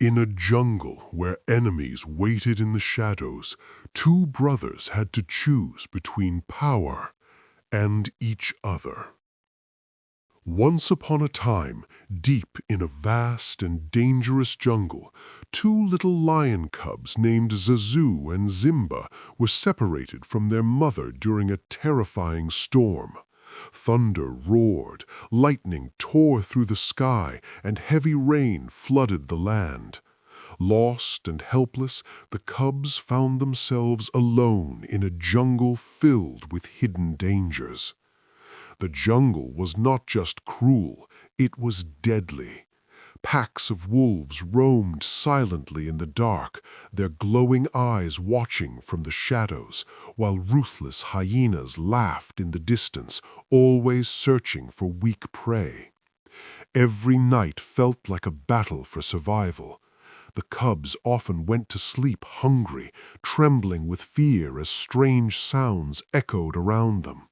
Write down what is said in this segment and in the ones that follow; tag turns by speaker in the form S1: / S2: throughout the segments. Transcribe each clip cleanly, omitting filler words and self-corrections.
S1: In a jungle where enemies waited in the shadows, two brothers had to choose between power and each other. Once upon a time, deep in a vast and dangerous jungle, two little lion cubs named Zazoo and Zimba were separated from their mother during a terrifying storm. Thunder roared, lightning tore through the sky, and heavy rain flooded the land. Lost and helpless, the cubs found themselves alone in a jungle filled with hidden dangers. The jungle was not just cruel, it was deadly. Packs of wolves roamed silently in the dark, their glowing eyes watching from the shadows, while ruthless hyenas laughed in the distance, always searching for weak prey. Every night felt like a battle for survival. The cubs often went to sleep hungry, trembling with fear as strange sounds echoed around them.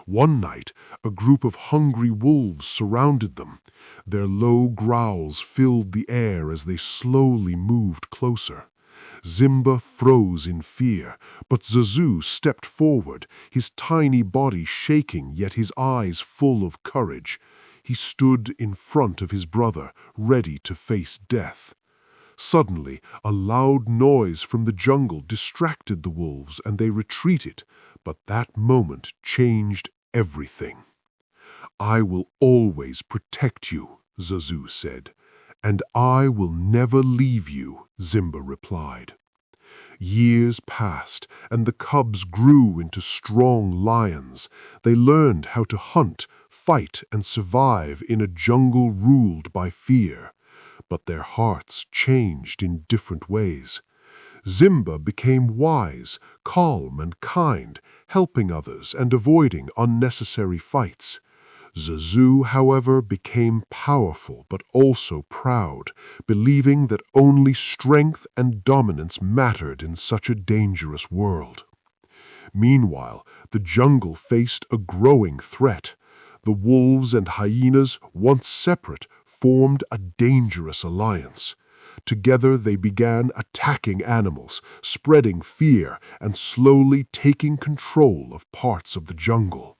S1: One night, a group of hungry wolves surrounded them. Their low growls filled the air as they slowly moved closer. Zimba froze in fear, but Zazoo stepped forward, his tiny body shaking yet his eyes full of courage. He stood in front of his brother, ready to face death. Suddenly, a loud noise from the jungle distracted the wolves and they retreated, but that moment changed everything. "I will always protect you," Zazoo said. "And I will never leave you," Zimba replied. Years passed, and the cubs grew into strong lions. They learned how to hunt, fight, and survive in a jungle ruled by fear. But their hearts changed in different ways. Zimba became wise, calm, and kind, helping others and avoiding unnecessary fights. Zazoo, however, became powerful but also proud, believing that only strength and dominance mattered in such a dangerous world. Meanwhile, the jungle faced a growing threat. The wolves and hyenas, once separate, formed a dangerous alliance. Together they began attacking animals, spreading fear, and slowly taking control of parts of the jungle.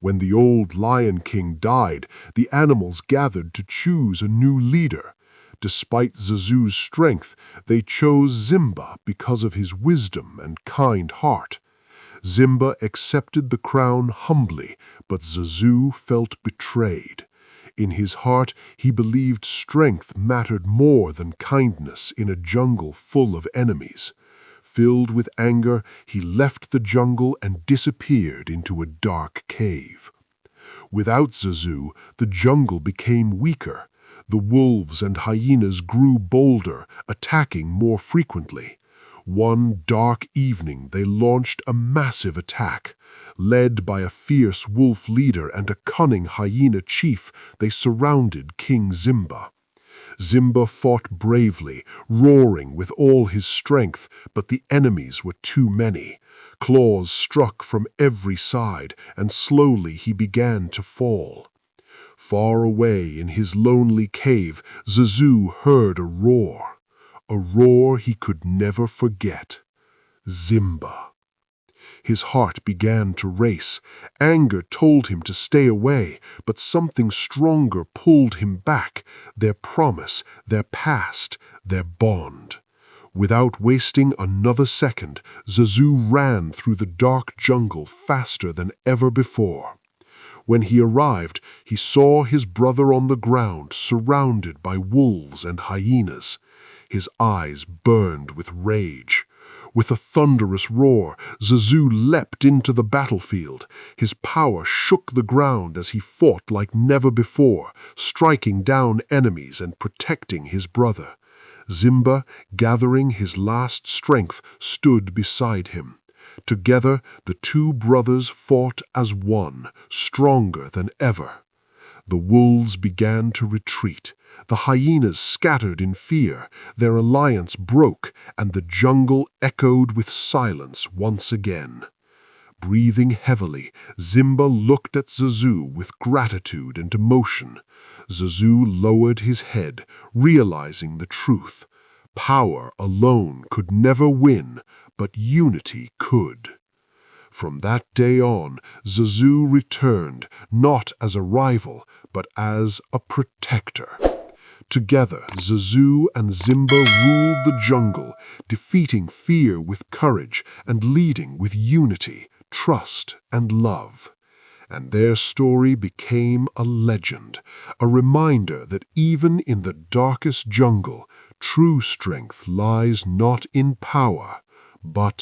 S1: When the old Lion King died, the animals gathered to choose a new leader. Despite Zazoo's strength, they chose Zimba because of his wisdom and kind heart. Zimba accepted the crown humbly, but Zazoo felt betrayed. In his heart, he believed strength mattered more than kindness in a jungle full of enemies. Filled with anger, he left the jungle and disappeared into a dark cave. Without Zazoo, the jungle became weaker. The wolves and hyenas grew bolder, attacking more frequently. One dark evening, they launched a massive attack. Led by a fierce wolf leader and a cunning hyena chief, they surrounded King Zimba. Zimba fought bravely, roaring with all his strength, but the enemies were too many. Claws struck from every side, and slowly he began to fall. Far away in his lonely cave, Zazoo heard a roar he could never forget. Zimba. His heart began to race. Anger told him to stay away, but something stronger pulled him back, their promise, their past, their bond. Without wasting another second, Zazoo ran through the dark jungle faster than ever before. When he arrived, he saw his brother on the ground, surrounded by wolves and hyenas. His eyes burned with rage. With a thunderous roar, Zazoo leapt into the battlefield. His power shook the ground as he fought like never before, striking down enemies and protecting his brother. Zimba, gathering his last strength, stood beside him. Together, the two brothers fought as one, stronger than ever. The wolves began to retreat. The hyenas scattered in fear, their alliance broke, and the jungle echoed with silence once again. Breathing heavily, Zimba looked at Zazoo with gratitude and emotion. Zazoo lowered his head, realizing the truth. Power alone could never win, but unity could. From that day on, Zazoo returned, not as a rival, but as a protector. Together, Zazoo and Zimba ruled the jungle, defeating fear with courage and leading with unity, trust, and love. And their story became a legend, a reminder that even in the darkest jungle, true strength lies not in power, but